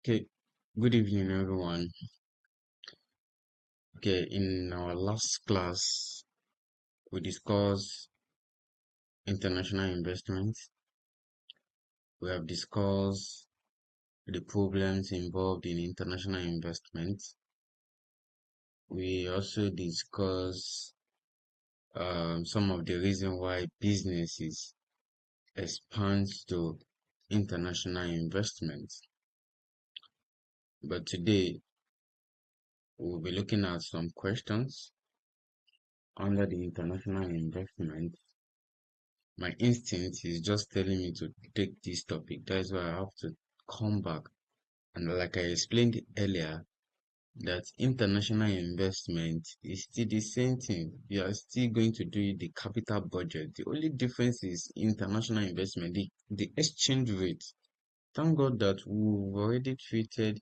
Okay, good evening, everyone. Okay, in our last class, we discussed international investments. We have discussed the problems involved in international investments. We also discussed some of the reasons why businesses expand to international investments. But today, we'll be looking at some questions under the international investment. My instinct is just telling me to take this topic. That's why I have to come back. And like I explained earlier, that international investment is still the same thing. You are still going to do the capital budget. The only difference is international investment, the exchange rate. Thank God that we've already treated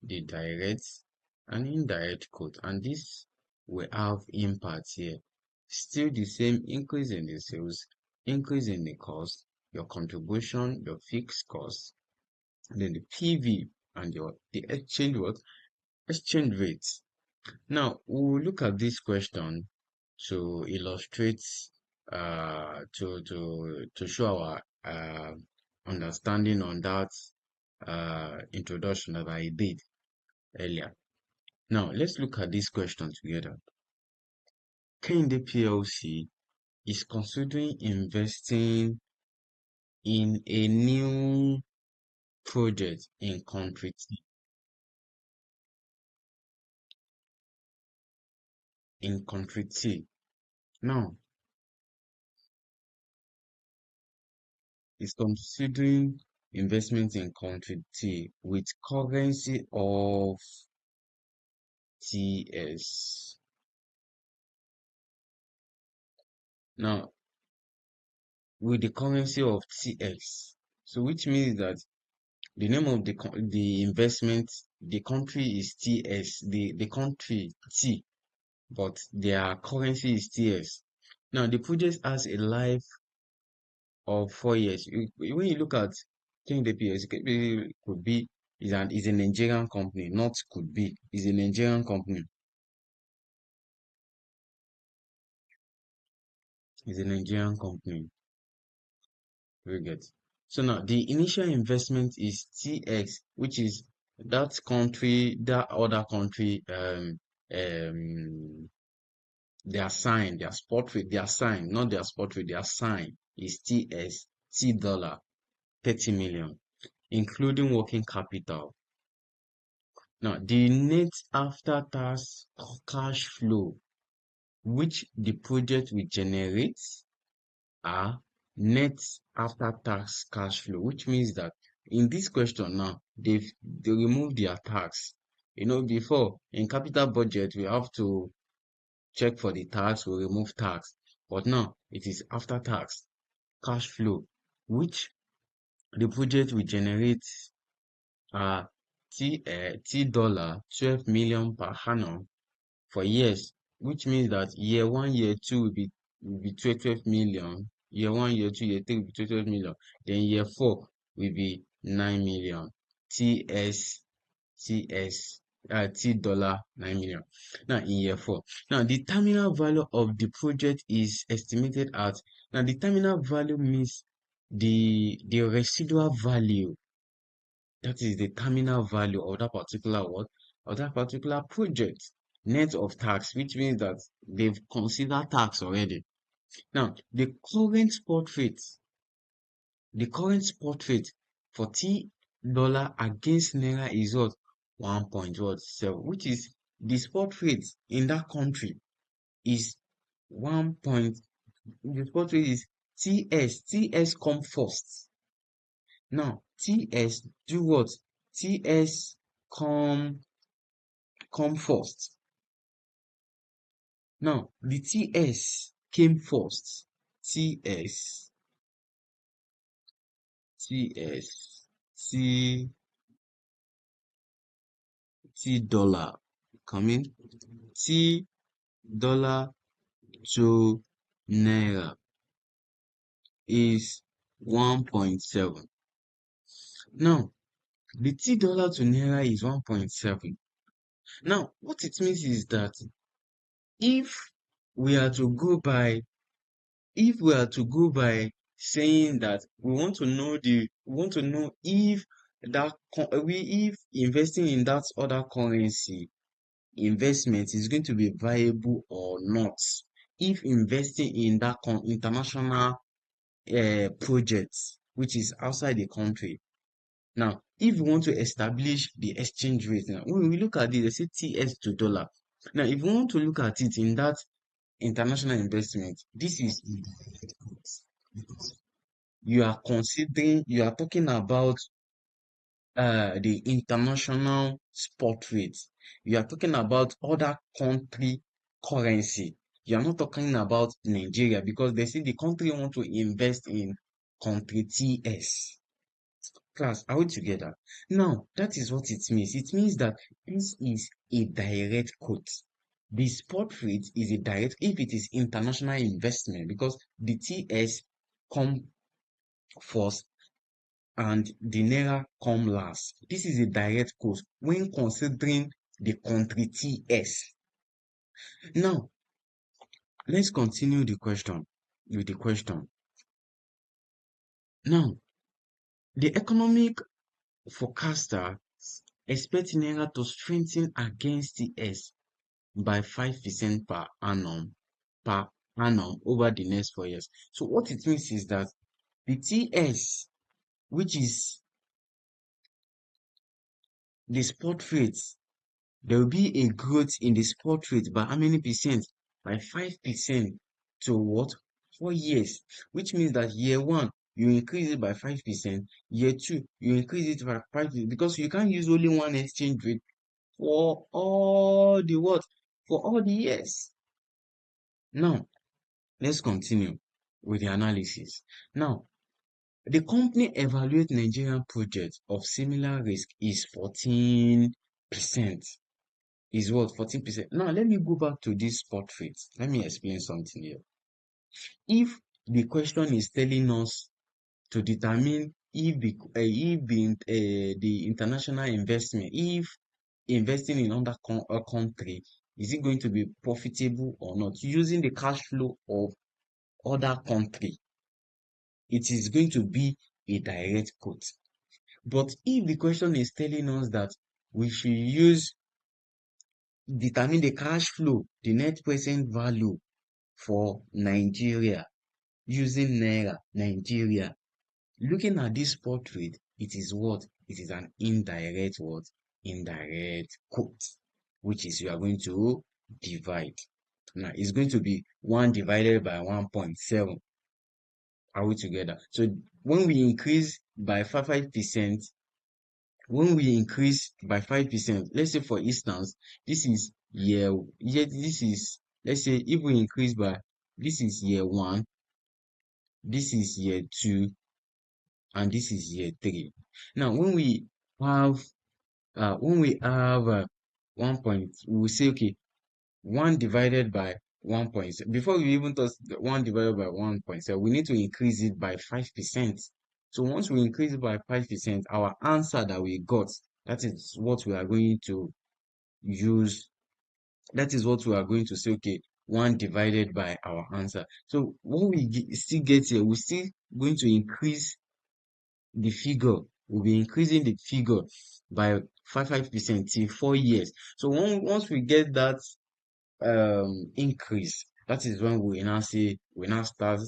the direct and indirect quote, and this will have impact here. Still the same increase in the sales, increase in the cost, your contribution, your fixed cost, and then the PV and the exchange what? Exchange rates. Now we'll look at this question to illustrate to show our understanding on that introduction that I did earlier. Now, let's look at this question together. Kende PLC is considering investing in a new project in country T. In country T. Now, is considering investment in country T with currency of TS. Now, with the currency of TX. So, which means that the name of the investment, the country is TS, the country T, but their currency is TS. Now, the project has a life of 4 years. When you look at KDPS, KDP could be is a Nigerian company, not could be, is a Nigerian company. Is a Nigerian company. Very good. So now the initial investment is TX, which is that country, that other country, their sign, their spot rate, their sign, not their spot rate, their sign is TS, T dollar, 30 million, including working capital. Now, the net after tax cash flow which the project will generate are net after tax cash flow, which means that in this question now, they remove their tax. Before in capital budget, we have to check for the tax, we remove tax. But now it is after tax cash flow, which the project will generate T dollar 12 million per annum for years, which means that year one, year two will be 12 million. Year one, year two, year three will be 12 million. Then year four will be 9 million. TS TS T dollar 9 million. Now in year four. Now the terminal value of the project is estimated at, now the terminal value means the residual value, that is the terminal value of that particular what? Of that particular project, net of tax, which means that they've considered tax already. Now, the current spot rate for T dollar against Naira is what? 1.7, which is the spot rate in that country is 1. The spot rate is TS. TS come first. Now, TS do what? TS come first. Now, the TS came first. TS, TS, T dollar coming. T dollar to Naira is 1.7. Now, the T dollar to Naira is 1.7. Now, what it means is that if we are to go by saying that we want to know if if investing in that other currency investment is going to be viable or not, if investing in that international projects which is outside the country. Now, if we want to establish the exchange rate, now when we look at this, they say TS to dollar. Now, if we want to look at it in that international investment, this is you are talking about the international spot rate. You are talking about other country currency. You are not talking about Nigeria because they say the country want to invest in country TS. Class, are we together? Now, that is what it means. It means that this is a direct quote. The spot rate is a direct if it is international investment because the TS come first and the Naira come last. This is a direct quote when considering the country TS. Now, let's continue the question with the question. Now, the economic forecaster expect Naira to strengthen against TS by 5% per annum over the next 4 years. So what it means is that the TS, which is the spot rate, there will be a growth in the spot rate by how many percent? By 5% to what? 4 years, which means that year one, you increase it by 5%, year two, you increase it by 5%, because you can't use only one exchange rate for all the what? For all the years. Now, let's continue with the analysis. Now, the company evaluate Nigerian projects of similar risk is 14%. Is what? 14%. Now, let me go back to this spot rate. Let me explain something here. If the question is telling us to determine if the international investment, if investing in another country, is it going to be profitable or not, using the cash flow of other country, it is going to be a direct quote. But if the question is telling us that we should determine the cash flow, the net present value for Nigeria using Naira, Nigeria, looking at this spot rate, it is what? It is an indirect what? Indirect quote, which is you are going to divide. Now, it's going to be 1 divided by 1.7. Are we together? So when we increase by 5%, when we increase by 5%, let's say for instance, this is let's say if we increase by, this is year one, this is year two, and this is year three. Now, when we have 1 point, we will say, okay, 1 divided by 1.7. Before we even touch 1 divided by 1.7, we need to increase it by 5%. So once we increase it by 5%, our answer that we got, that is what we are going to use. That is what we are going to say, okay, 1 divided by our answer. So what we still get here, we're still going to increase the figure. We'll be increasing the figure by 5% till 4 years. So once we get that increase, that is when we now start,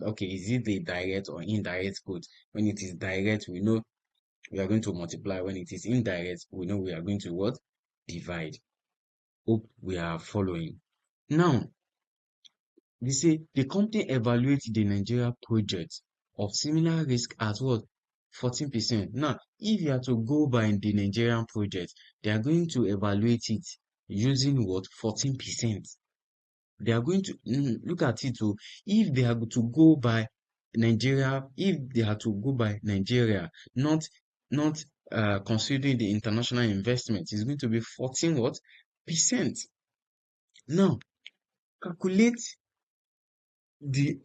okay, is it a direct or indirect quote? When it is direct, we know we are going to multiply. When it is indirect, we know we are going to what? Divide. Hope we are following. Now, they say the company evaluates the Nigeria project of similar risk at what? 14%. Now, if you are to go by the Nigerian project, they are going to evaluate it using what? 14%. They are going to look at it. So if they are to go by Nigeria, not considering the international investment, it's going to be 14 what? Percent. Now, calculate the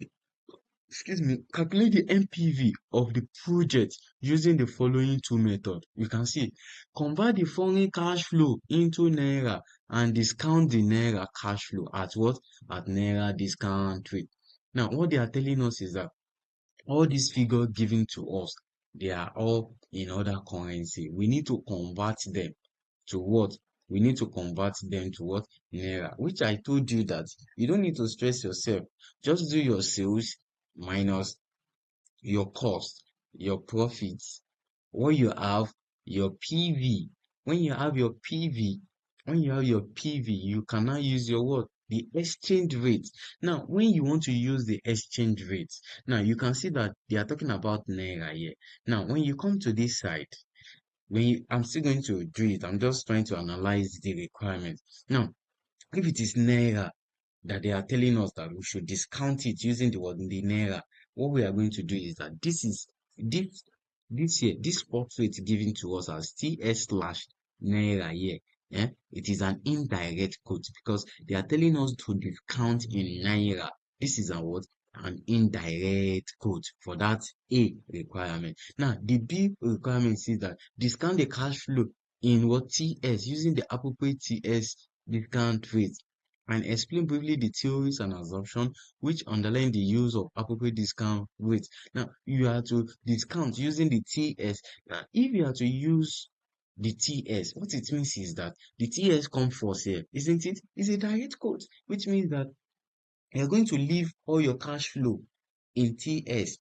calculate the NPV of the project using the following two methods. You can see, convert the foreign cash flow into Naira and discount the Naira cash flow at what? At Naira discount rate. Now, what they are telling us is that all these figures given to us, they are all in other currency. We need to convert them to what? We need to convert them to what? Naira. Which I told you that you don't need to stress yourself. Just do your sales minus your cost, your profits, what you have, your PV. When you have your PV, you cannot use your what? The exchange rate. Now, when you want to use the exchange rate, now you can see that they are talking about Naira here. Now, when you come to this side, I'm still going to do it. I'm just trying to analyze the requirements. Now, if it is Naira that they are telling us that we should discount it using the word the Naira, what we are going to do is that this this spot rate given to us as TS slash Naira here. It is an indirect quote because they are telling us to discount in Naira. This is a what? An indirect quote for that A requirement. Now, the B requirement is that discount the cash flow in what? TS using the appropriate TS discount rate, and explain briefly the theories and assumptions which underline the use of appropriate discount rate. Now, you are to discount using the TS. Now, if you are to use the TS, what it means is that the TS comes first here, isn't it? It's a direct quote, which means that you're going to leave all your cash flow in TS.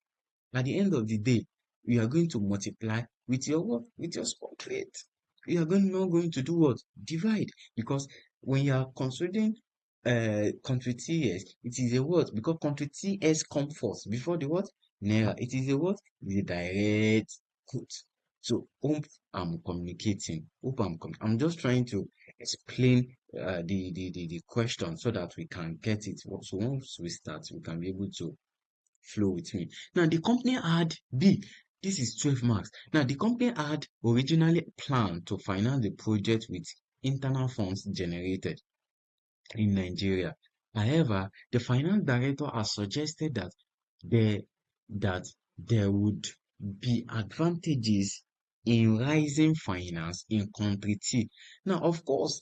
At the end of the day, you are going to multiply with your what? With your spot rate. You are not going to do what? Divide. Because when you are considering country TS, it is a what? Because country TS comes first before the what? Naira. It is a what? It is a direct quote. So hope I'm communicating. I'm just trying to explain the question so that we can get it. So once we start, we can be able to flow with me. Now, the company had B. This is 12 marks. Now, the company had originally planned to finance the project with internal funds generated in Nigeria. However, the finance director has suggested there that there would be advantages in rising finance in country T. Now, of course,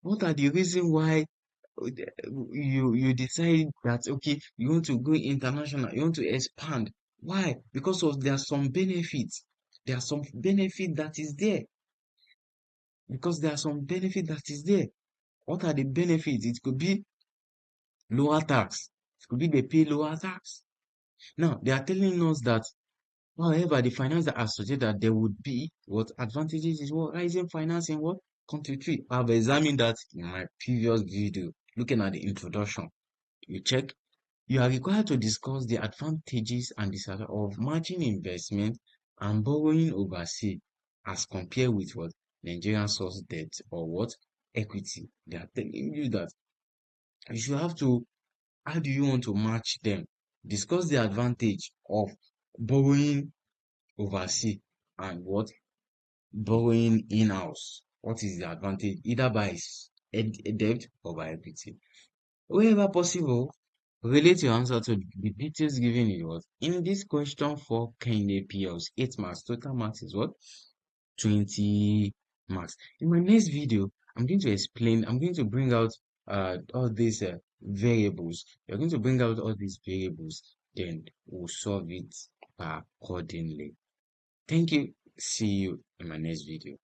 what are the reasons why you decide that okay, you want to go international, you want to expand? Why? Because there are some benefits. There are some benefit that is there. Because there are some benefit that is there. What are the benefits? It could be lower tax. It could be they pay lower tax. Now they are telling us that however, the finance that associated that there would be what advantages is what rising finance in what country three. I've examined that in my previous video, looking at the introduction. You check. You are required to discuss the advantages and disadvantages of matching investment and borrowing overseas as compared with what Nigerian source debt or what equity. They are telling you that you should have to, how do you want to match them? Discuss the advantage of borrowing overseas and what borrowing in-house. What is the advantage? Either by a debt or by equity. Wherever possible, relate your answer to the details given in what? In this question for Kende PLs, 8 marks. Total marks is what? 20 marks. In my next video, I'm going to explain, I'm going to bring out all these variables. We're going to bring out all these variables, then we'll solve it accordingly. Thank you. See you in my next video.